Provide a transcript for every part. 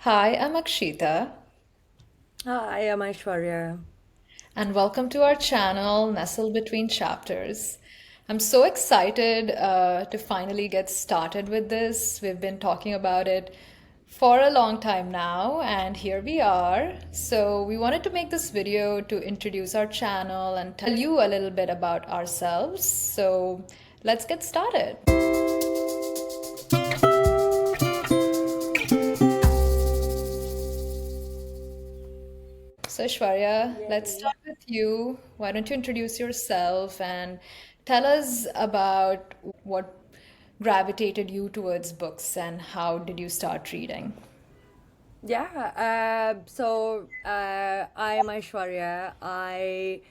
Hi, I'm Akshita, Hi, I'm Aishwarya. and welcome to our channel, Nestled Between Chapters. I'm so excited to finally get started with this. We've been talking about it for a long time now, and here we are. So, we wanted to make this video to introduce our channel and tell you a little bit about ourselves. So, let's get started. So, Shwarya, let's Yay. start with you. Why don't you introduce yourself and tell us about what gravitated you towards books and how did you start reading? I am Aishwarya. I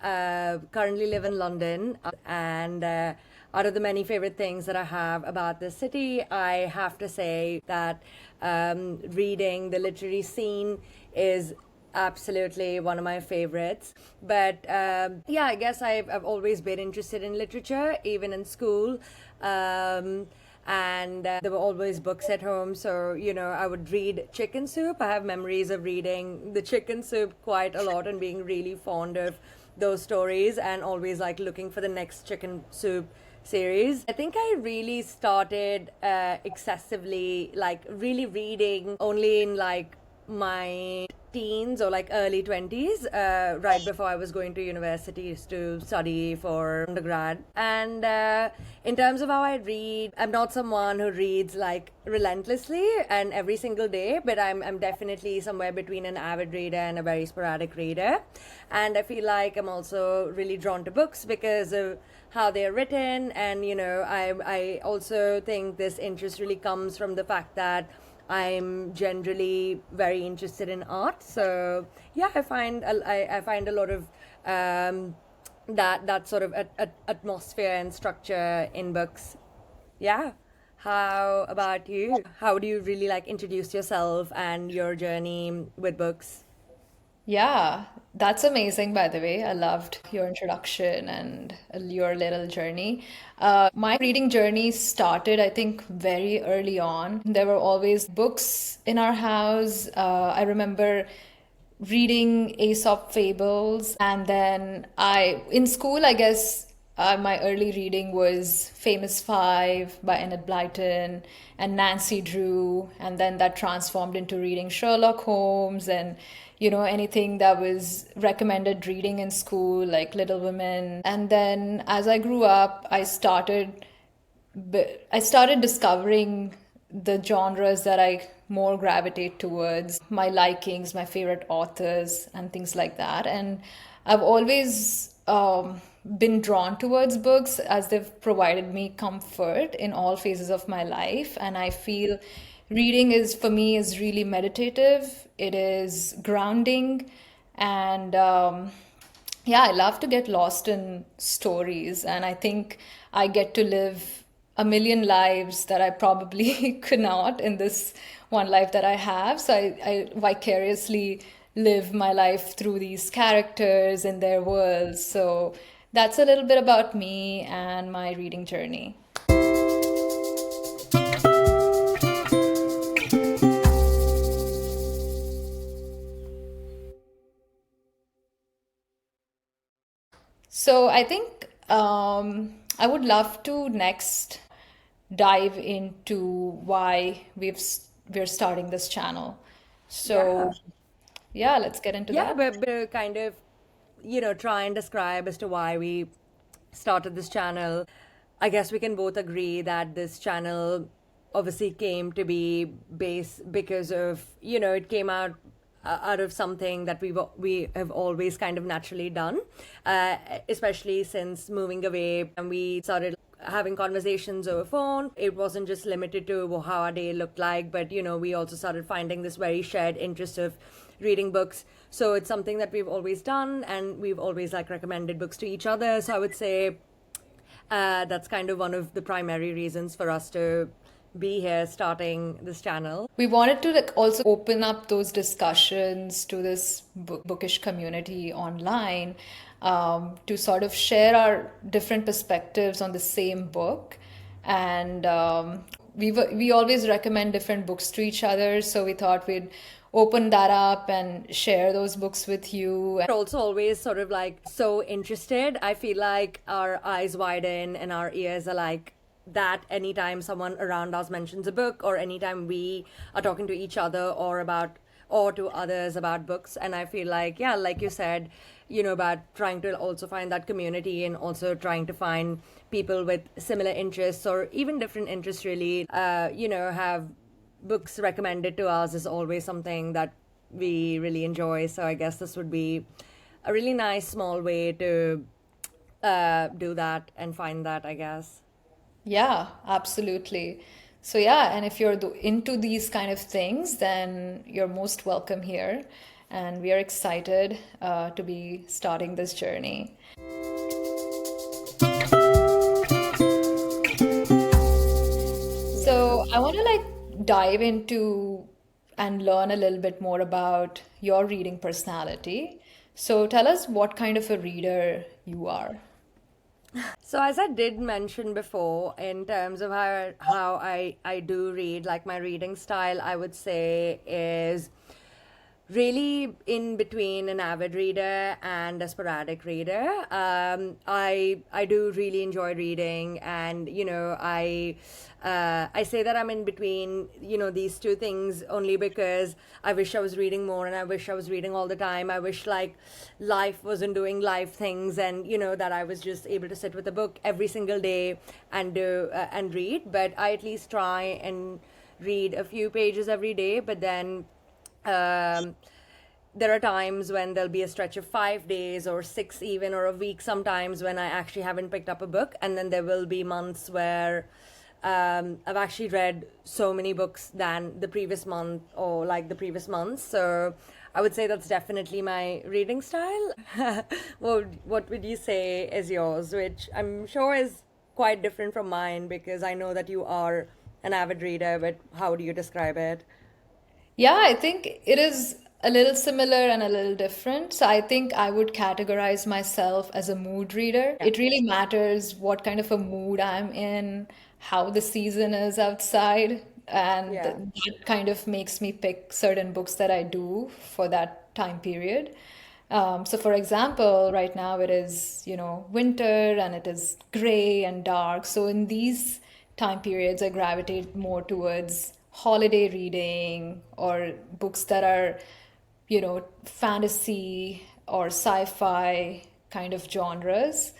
currently live in London, and out of the many favorite things that I have about this city, I have to say that reading the literary scene is absolutely one of my favorites. But yeah, I guess I've always been interested in literature, even in school. And there were always books at home, so I would read Chicken Soup. I have memories of reading the Chicken Soup quite a lot and being really fond of those stories, and always like looking for the next Chicken Soup series. I think I really started excessively, like really reading only in like my teens or like early 20s, right before I was going to universities to study for undergrad. And in terms of how I read, I'm not someone who reads like relentlessly and every single day, but I'm definitely somewhere between an avid reader and a very sporadic reader. And I feel like I'm also really drawn to books because of how they're written. And I also think this interest really comes from the fact that I'm generally very interested in art. So yeah, I find a lot of that sort of atmosphere and structure in books. Yeah. How about you? How do you really like introduce yourself and your journey with books? Yeah, that's amazing, by the way. I loved your introduction and your little journey. My reading journey started, I think, very early on. There were always books in our house. I remember reading Aesop fables, and then in school, I guess. My early reading was Famous Five by Enid Blyton and Nancy Drew, and then that transformed into reading Sherlock Holmes and anything that was recommended reading in school, like Little Women. And then as I grew up, I started discovering the genres that I more gravitate towards, my likings, my favorite authors, and things like that. And I've always been drawn towards books as they've provided me comfort in all phases of my life. And I feel reading is, for me, is really meditative. It is grounding, and yeah, I love to get lost in stories, and I think I get to live a million lives that I probably could not in this one life that I have. So I vicariously live my life through these characters and their worlds. So that's a little bit about me and my reading journey. So I think I would love to next dive into why we're starting this channel. Yeah. So yeah, let's get into Yeah, that. but kind of, try and describe as to why we started this channel. I guess we can both agree that this channel obviously came to be base because of, it came out of something that we have always kind of naturally done, especially since moving away and we started having conversations over phone. It wasn't just limited to how our day looked like, but we also started finding this very shared interest of reading books. So it's something that we've always done, and we've always like recommended books to each other. So I would say that's kind of one of the primary reasons for us to be here starting this channel. We wanted to like also open up those discussions to this bookish community online, to sort of share our different perspectives on the same book. And we always recommend different books to each other, so we thought we'd open that up and share those books with you. Also always sort of like so interested. I feel like our eyes widen and our ears are like that anytime someone around us mentions a book, or anytime we are talking to each other or to others about books. And I feel like, yeah, like you said, about trying to also find that community, and also trying to find people with similar interests or even different interests, really, have books recommended to us is always something that we really enjoy. So I guess this would be a really nice small way to do that and find that, I guess. Yeah, absolutely. So yeah, and if you're into these kind of things, then you're most welcome here. And we are excited to be starting this journey. So I want to like dive into and learn a little bit more about your reading personality. So tell us what kind of a reader you are. So as I did mention before, in terms of how I do read, like my reading style, I would say is really in between an avid reader and a sporadic reader. I do really enjoy reading, and I say that I'm in between these two things only because I wish I was reading more, and I wish I was reading all the time. I wish like life wasn't doing life things, and that I was just able to sit with a book every single day and do and read. But I at least try and read a few pages every day. But then um, there are times when there'll be a stretch of 5 days or six, even, or a week sometimes, when I actually haven't picked up a book. And then there will be months where I've actually read so many books than the previous month, or like the previous months. So I would say that's definitely my reading style. What would you say is yours, which I'm sure is quite different from mine, because I know that you are an avid reader, but how do you describe it? Yeah, I think it is a little similar and a little different. So I think I would categorize myself as a mood reader. Yeah. It really matters what kind of a mood I'm in, how the season is outside, and Yeah. that kind of makes me pick certain books that I do for that time period. So for example, right now it is, winter and it is gray and dark. So in these time periods, I gravitate more towards holiday reading or books that are, fantasy or sci-fi kind of genres.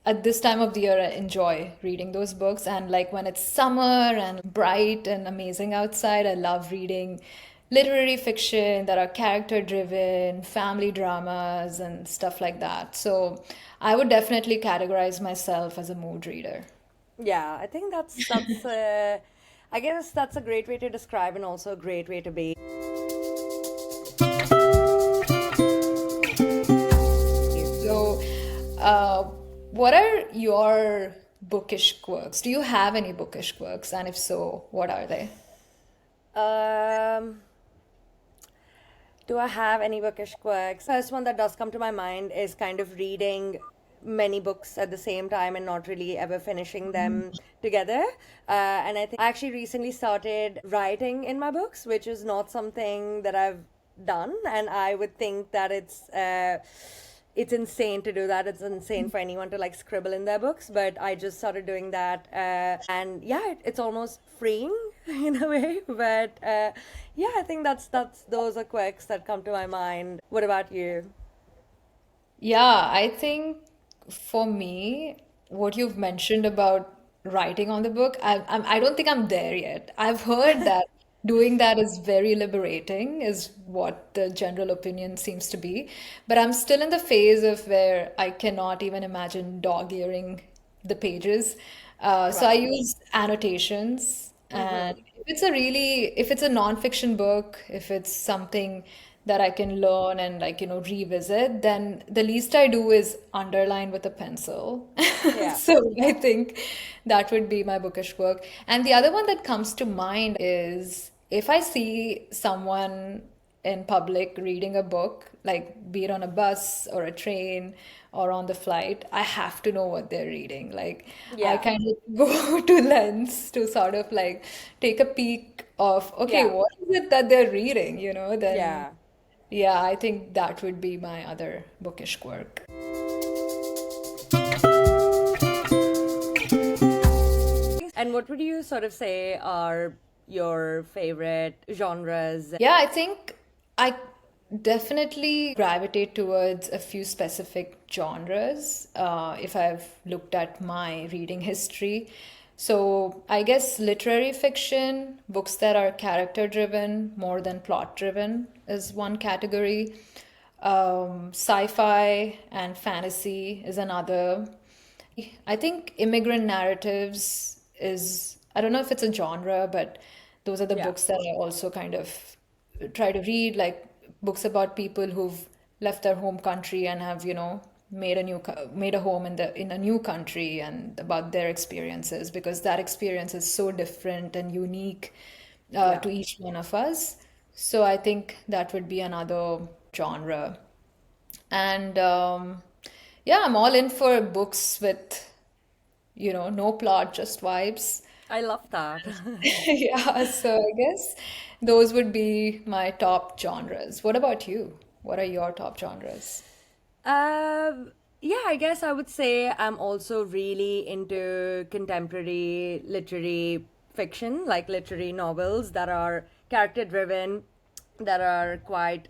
At this time of the year, I enjoy reading those books. And like when it's summer and bright and amazing outside, I love reading literary fiction that are character driven, family dramas, and stuff like that. So I would definitely categorize myself as a mood reader. Yeah, I think that's I guess that's a great way to describe, and also a great way to be. So, uh, what are your bookish quirks? Do you have any bookish quirks? And if so, what are they? Um, do I have any bookish quirks? First one that does come to my mind is kind of reading many books at the same time and not really ever finishing them together. And I think I actually recently started writing in my books, which is not something that I've done. And I would think that it's insane to do that. It's insane for anyone to like scribble in their books, but I just started doing that, and yeah, it's almost freeing in a way. But yeah, I think that's those are quirks that come to my mind. What about you? Yeah, I think for me, what you've mentioned about writing on the book, I don't think I'm there yet. I've heard that doing that is very liberating, is what the general opinion seems to be. But I'm still in the phase of where I cannot even imagine dog-earing the pages. So I Right. use annotations, and if it's a nonfiction book, if it's something that I can learn and like, revisit, then the least I do is underline with a pencil. Yeah. So I think that would be my bookish work. And the other one that comes to mind is if I see someone in public reading a book, like be it on a bus or a train or on the flight, I have to know what they're reading. Like I Yeah. kind of go to lens to sort of like take a peek of, okay, Yeah. what is it that they're reading, you know? Then Yeah. yeah, I think that would be my other bookish quirk. And what would you sort of say are your favorite genres? Yeah, I think I definitely gravitate towards a few specific genres if I've looked at my reading history. So I guess literary fiction, books that are character driven more than plot driven is one category. Sci-fi and fantasy is another. I think immigrant narratives is, I don't know if it's a genre, but those are the Yeah. books that I also kind of try to read, like books about people who've left their home country and have, made a home in a new country and about their experiences because that experience is so different and unique Yeah. to each one of us. So I think that would be another genre. And yeah, I'm all in for books with, no plot, just vibes. I love that. Yeah, so I guess those would be my top genres. What about you? What are your top genres? Yeah, I guess I would say I'm also really into contemporary literary fiction, like literary novels that are character driven, that are quite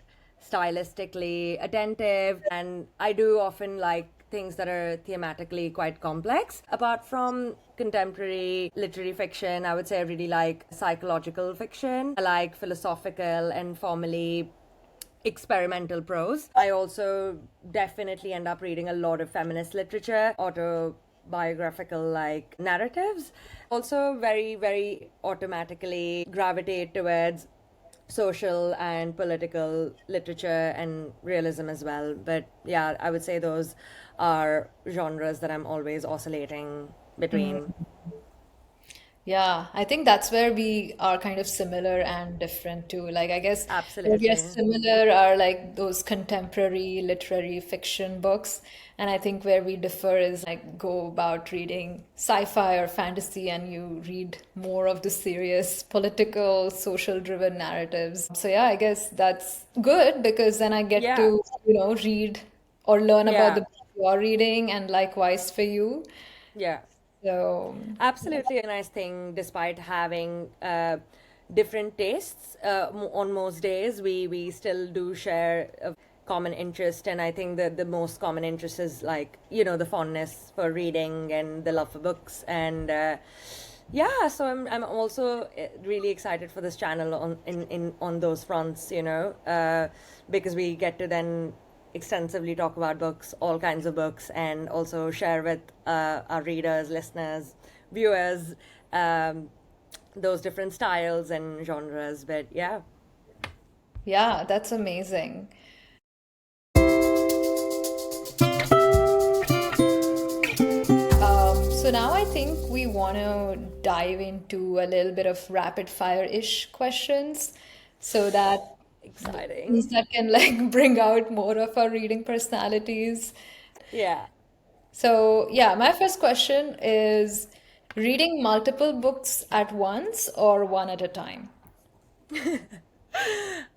stylistically attentive, and I do often like things that are thematically quite complex. Apart from contemporary literary fiction, I would say I really like psychological fiction. I like philosophical and formally experimental prose. I also definitely end up reading a lot of feminist literature, autobiographical like narratives. Also, very, very automatically gravitate towards social and political literature and realism as well. But yeah, I would say those are genres that I'm always oscillating between. Yeah, I think that's where we are kind of similar and different too. Like, I guess where we are Absolutely. similar are like those contemporary literary fiction books. And I think where we differ is like go about reading sci-fi or fantasy and you read more of the serious political, social driven narratives. So yeah, I guess that's good because then I get Yeah. to, read or learn about the Yeah. book you're reading and likewise for you. Yeah. So Absolutely a nice thing, despite having different tastes. On most days, we still do share a common interest, and I think that the most common interest is like the fondness for reading and the love for books, and yeah. So I'm also really excited for this channel on those fronts, because we get to then extensively talk about books, all kinds of books, and also share with our readers, listeners, viewers, um, those different styles and genres. But yeah, yeah, that's amazing. So now I think we want to dive into a little bit of rapid fire-ish questions so that things exciting. that can like bring out more of our reading personalities. Yeah. So yeah, my first question is reading multiple books at once or one at a time?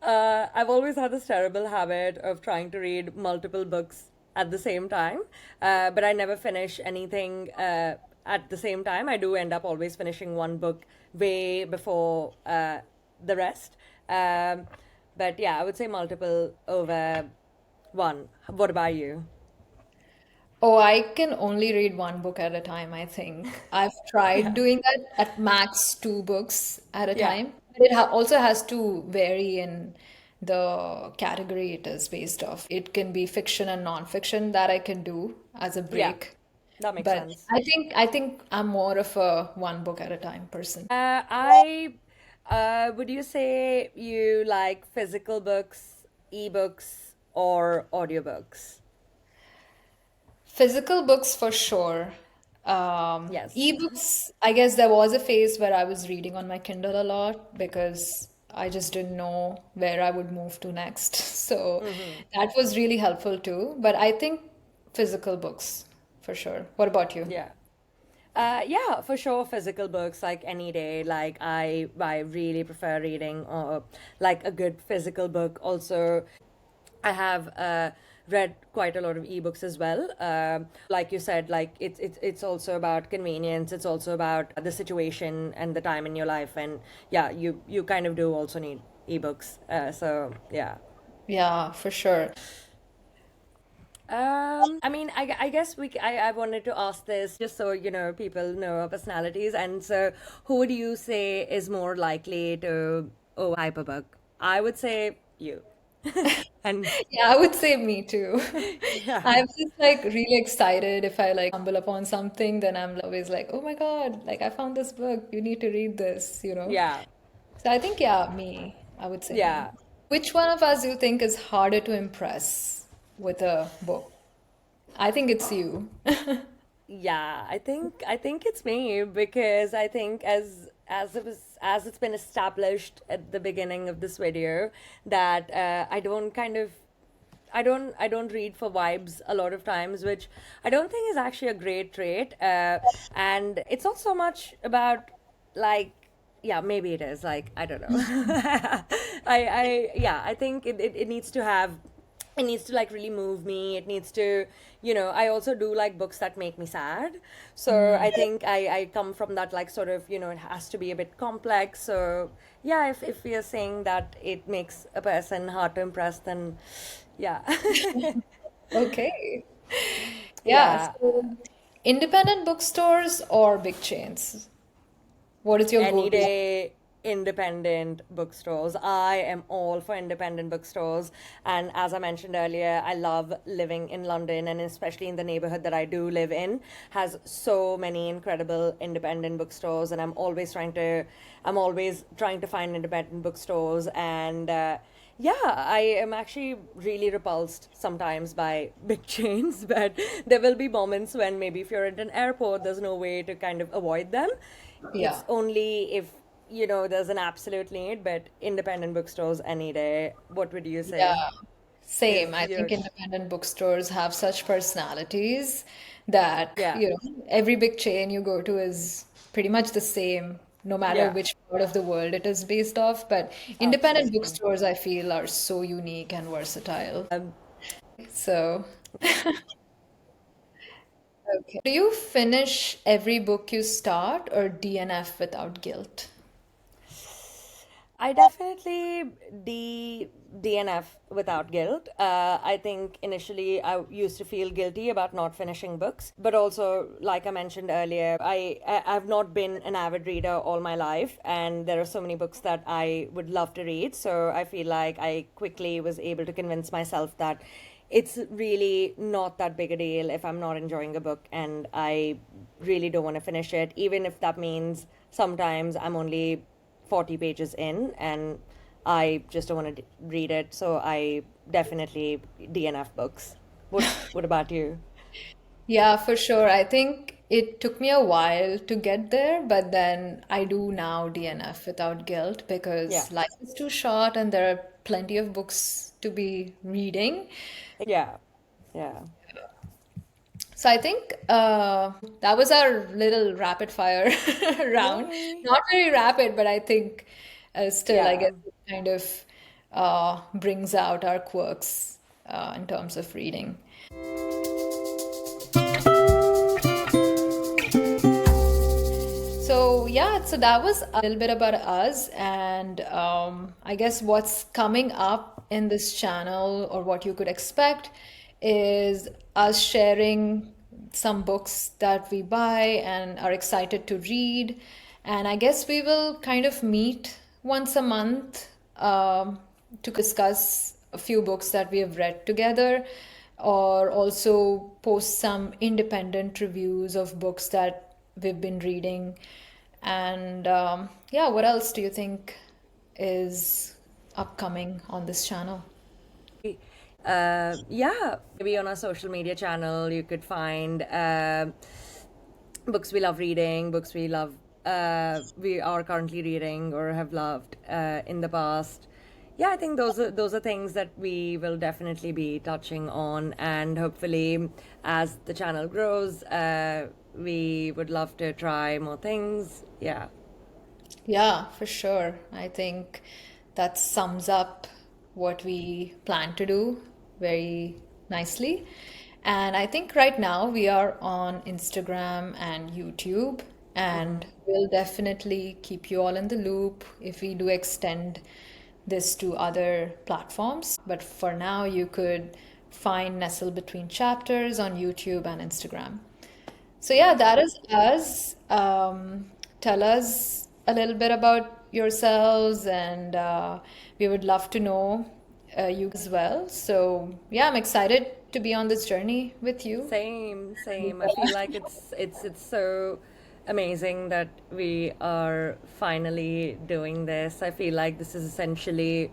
I've always had this terrible habit of trying to read multiple books at the same time, but I never finish anything at the same time. I do end up always finishing one book way before the rest. Um, but yeah, I would say multiple over one. What about you? Oh, I can only read one book at a time, I think. I've tried Yeah. doing that at max two books at a Yeah. time. But it ha also has to vary in the category it is based off. It can be fiction and non-fiction that I can do as a Yeah. break. That makes But sense. I think I'm more of a one book at a time person. I would you say you like physical books, ebooks, or audiobooks? Physical books for sure. Yes. Ebooks, I guess there was a phase where I was reading on my Kindle a lot because I just didn't know where I would move to next. So that was really helpful too. But I think physical books for sure. What about you? Yeah. Yeah, for sure. Physical books, like any day. Like I really prefer reading like a good physical book. Also, I have read quite a lot of ebooks as well. Like you said, like it's also about convenience. It's also about the situation and the time in your life. And yeah, you kind of do also need ebooks. So yeah. Yeah, for sure. I mean, I guess I wanted to ask this just so, people know our personalities. And so, who would you say is more likely to overhype a book? I would say you. And Yeah, I would say me too. yeah, I'm just like really excited if I like stumble upon something, then I'm always like, oh my God, like I found this book. You need to read this, you know? yeah, So I think, yeah, me. I would say me. yeah. Which one of us do you think is harder to impress with a book? I think it's you. Yeah, I think it's me because I think as it's been established at the beginning of this video that I don't read for vibes a lot of times, which I don't think is actually a great trait. And it's not so much about like yeah, maybe it is like I don't know. I think it needs to have it needs to like really move me. It needs to, I also do like books that make me sad. So I think I come from that like sort of, it has to be a bit complex. So yeah, if you're saying that it makes a person hard to impress, then yeah. Okay. Yeah. Yeah. So independent bookstores or big chains? What is your Any go-to? day, independent bookstores. I am all for independent bookstores. And as I mentioned earlier, I love living in London, and especially in the neighborhood that I do live in has so many incredible independent bookstores. And I'm always trying to find independent bookstores. And yeah, I am actually really repulsed sometimes by big chains, but there will be moments when maybe if you're at an airport, there's no way to kind of avoid them. Yeah. It's only if, there's an absolute need, but independent bookstores any day. What would you Yeah. say? Same. Is I think your, independent bookstores have such personalities that, yeah, every big chain you go to is pretty much the same, no matter yeah, which part of the world it is based off. But independent absolutely. bookstores, I feel, are so unique and versatile. So, okay. Do you finish every book you start or DNF without guilt? I definitely DNF without guilt. I think initially I used to feel guilty about not finishing books, but also, like I mentioned earlier, I've not been an avid reader all my life, and there are so many books that I would love to read. So I feel like I quickly was able to convince myself that it's really not that big a deal if I'm not enjoying a book and I really don't want to finish it, even if that means sometimes I'm only 40 pages in and I just don't want to read it. So I definitely DNF books. What about you? Yeah, for sure. I think it took me a while to get there, but then I do now DNF without guilt Yeah. because life is too short and there are plenty of books to be reading. Yeah. Yeah. So I think that was our little rapid fire round. Yay. Not very rapid, but I think still, I Yeah. guess it kind of brings out our quirks in terms of reading. So yeah, so that was a little bit about us, and I guess what's coming up in this channel or what you could expect is us sharing some books that we buy and are excited to read, and I guess we will kind of meet once a month to discuss a few books that we have read together, or also post some independent reviews of books that we've been reading. And yeah, what else do you think is upcoming on this channel? Yeah, maybe on our social media channel, you could find books we love reading, books we love we are currently reading or have loved in the past. Yeah, I think those are things that we will definitely be touching on, and hopefully, as the channel grows, we would love to try more things. Yeah. Yeah, for sure. I think that sums up what we plan to do very nicely. And I think right now we are on Instagram and YouTube, and we'll definitely keep you all in the loop if we do extend this to other platforms. But for now, you could find Nestle Between Chapters on YouTube and Instagram. So yeah, that is us. Tell us a little bit about yourselves, and we would love to know you as well. So yeah, I'm excited to be on this journey with you. Same, same. I feel like it's so amazing that we are finally doing this. I feel like this is essentially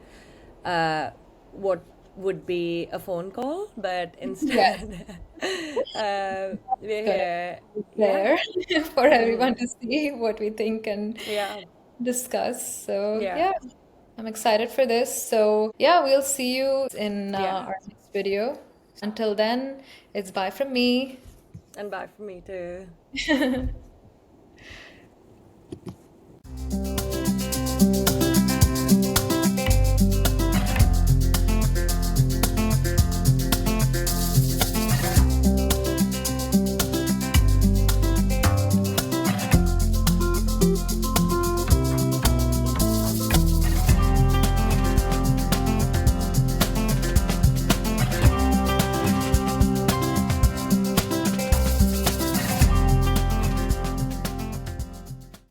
what would be a phone call, but Yes, instead we're correct. here. Yeah. There for everyone to see what we think and Yeah. discuss. So Yeah. yeah, I'm excited for this. So yeah, we'll see you in Yeah. our next video. Until then, it's bye from me. And bye for me too.